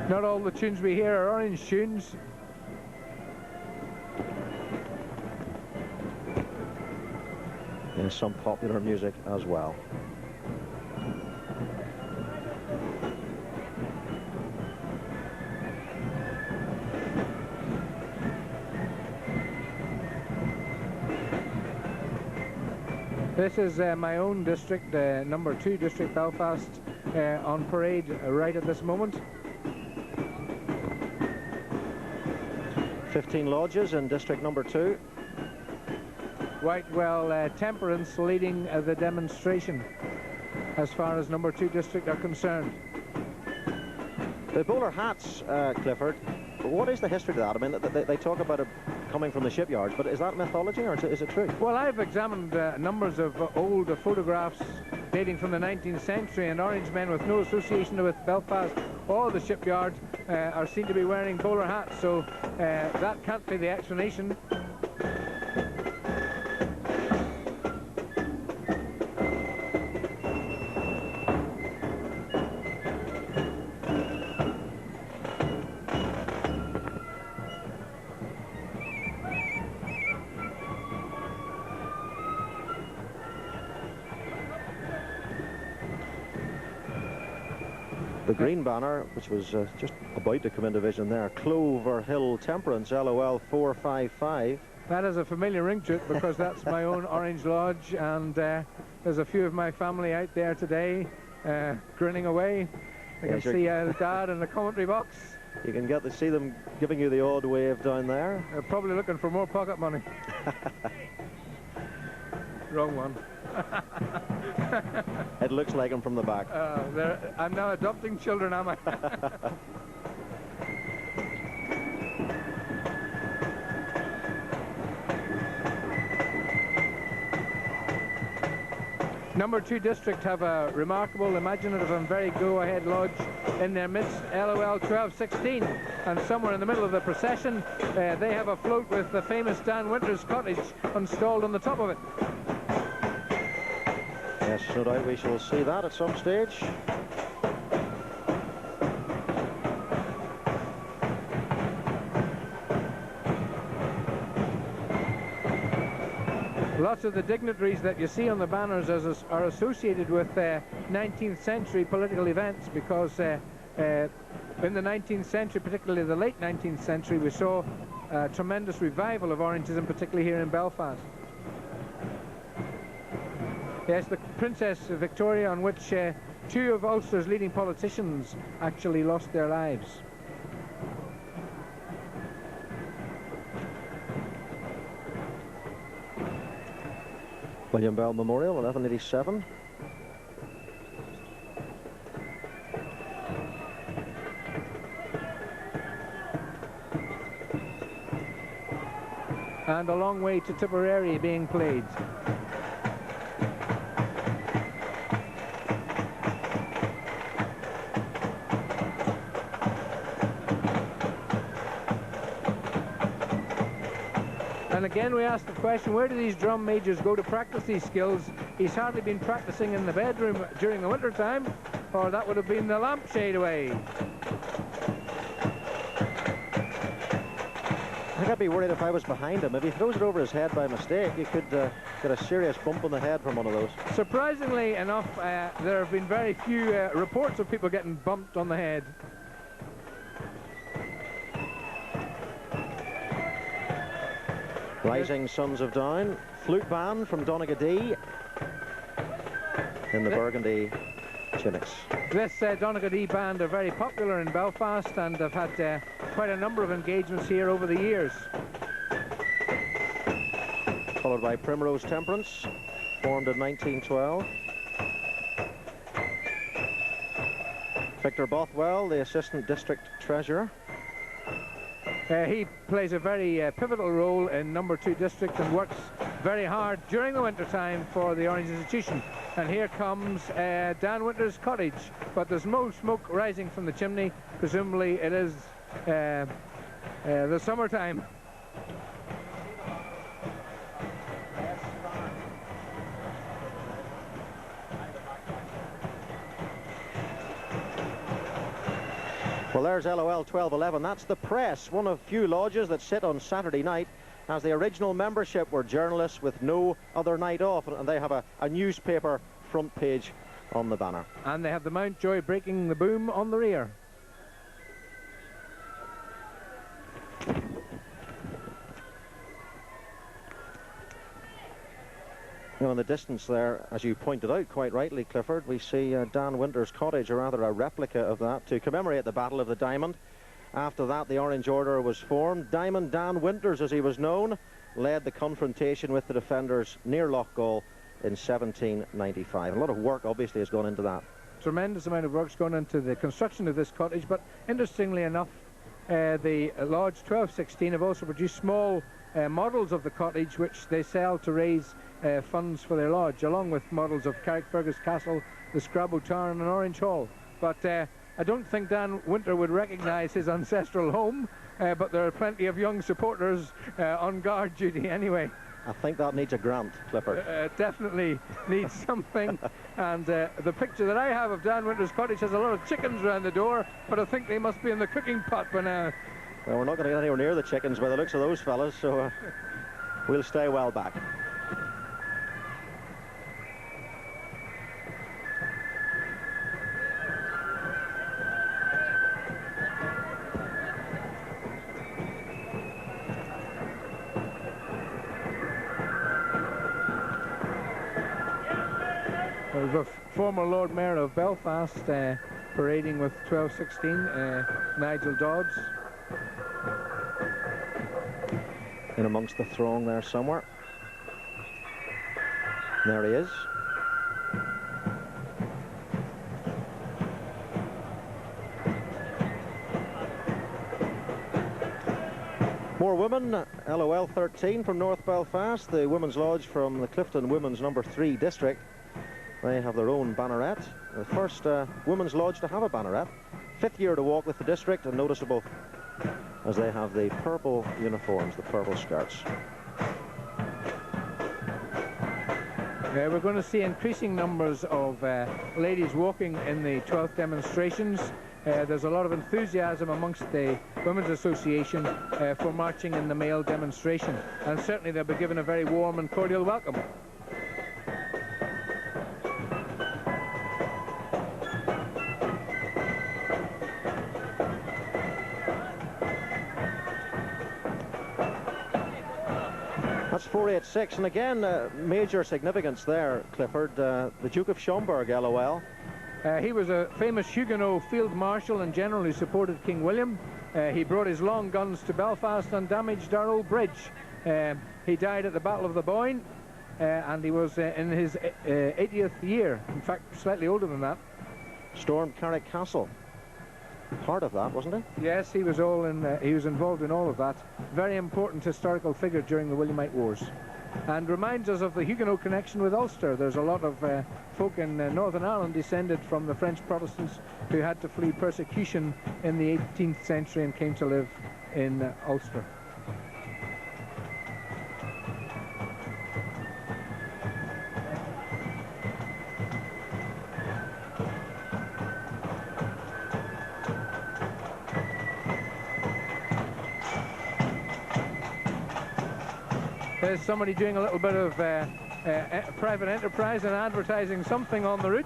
Not all the tunes we hear are Orange tunes. There's some popular music as well. This is my own district, number 2 district, Belfast, on parade right at this moment. 15 lodges in district number 2. Whitewell Temperance leading the demonstration as far as number 2 district are concerned. The bowler hats, Clifford, what is the history to that? I mean, they talk about it coming from the shipyards, but is that mythology or is it true? Well, I've examined numbers of old photographs dating from the 19th century, and Orange men with no association with Belfast or the shipyard are seen to be wearing bowler hats, so that can't be the explanation. The green banner, which was just about to come into vision there, Clover Hill Temperance, LOL 455. That is a familiar ring to it because that's my own Orange Lodge, and there's a few of my family out there today grinning away. I can see Dad in the commentary box. You can get to see them giving you the odd wave down there. They're probably looking for more pocket money. Wrong one. It looks like him from the back. I'm now adopting children, am I? Number 2 district have a remarkable, imaginative and very go-ahead lodge in their midst, LOL 1216, and somewhere in the middle of the procession they have a float with the famous Dan Winter's cottage installed on the top of it. Yes, no doubt we shall see that at some stage. Lots of the dignitaries that you see on the banners are associated with 19th century political events, because in the 19th century, particularly the late 19th century, we saw a tremendous revival of Orangism, particularly here in Belfast. Yes, the Princess Victoria, on which 2 of Ulster's leading politicians actually lost their lives. William Bell Memorial, 1187. And a long way to Tipperary being played. And again we ask the question, where do these drum majors go to practice these skills? He's hardly been practicing in the bedroom during the winter time, or that would have been the lampshade away. I think I'd be worried if I was behind him. If he throws it over his head by mistake, you could get a serious bump on the head from one of those. Surprisingly enough, there have been very few reports of people getting bumped on the head. Rising Sons of Down, flute band from Donegal in the burgundy tunics. This Donegal band are very popular in Belfast and have had quite a number of engagements here over the years. Followed by Primrose Temperance, formed in 1912. Victor Bothwell, the Assistant District Treasurer. He plays a very pivotal role in number 2 district and works very hard during the winter time for the Orange Institution. And here comes Dan Winter's cottage, but there's no smoke rising from the chimney. Presumably it is the summertime. Well, there's LOL 1211. That's the press, one of few lodges that sit on Saturday night, as the original membership were journalists with no other night off, and they have a newspaper front page on the banner. And they have the Mountjoy breaking the boom on the rear. You know, in the distance there, as you pointed out quite rightly, Clifford, we see Dan Winter's cottage, or rather a replica of that, to commemorate the Battle of the Diamond. After that, the Orange Order was formed. Diamond Dan Winters, as he was known, led the confrontation with the defenders near Loughgall in 1795. A lot of work, obviously, has gone into that. Tremendous amount of work's gone into the construction of this cottage, but interestingly enough, the Lodge 1216 have also produced small models of the cottage, which they sell to raise funds for their lodge, along with models of Carrickfergus Castle, the Scrabo Tarn and Orange Hall. But I don't think Dan Winter would recognise his ancestral home, but there are plenty of young supporters on guard duty anyway. I think that needs a grant, Clifford. Definitely needs something. And the picture that I have of Dan Winter's cottage has a lot of chickens around the door, but I think they must be in the cooking pot by now. Well, we're not going to get anywhere near the chickens by the looks of those fellas, so we'll stay well back. There's a former Lord Mayor of Belfast parading with 1216, Nigel Dodds. In amongst the throng there somewhere. There he is. More women, LOL 13 from North Belfast, the Women's Lodge from the Clifton Women's number 3 district. They have their own banneret, the first Women's Lodge to have a banneret. 5th year to walk with the district, and noticeable as they have the purple uniforms, the purple skirts. We're going to see increasing numbers of ladies walking in the 12th demonstrations. There's a lot of enthusiasm amongst the Women's Association for marching in the male demonstration, and certainly they'll be given a very warm and cordial welcome. That's 486, and again, major significance there, Clifford. The Duke of Schomberg, LOL. He was a famous Huguenot field marshal and general who supported King William. He brought his long guns to Belfast and damaged our old bridge. He died at the Battle of the Boyne, and he was in his 80th year, in fact, slightly older than that. Stormed Carrick Castle. Part of that, wasn't it? Yes, he was involved in all of that. Very important historical figure during the Williamite Wars, and reminds us of the Huguenot connection with Ulster. There's a lot of folk in Northern Ireland descended from the French Protestants who had to flee persecution in the 18th century and came to live in Ulster. There's somebody doing a little bit of private enterprise and advertising something on the route.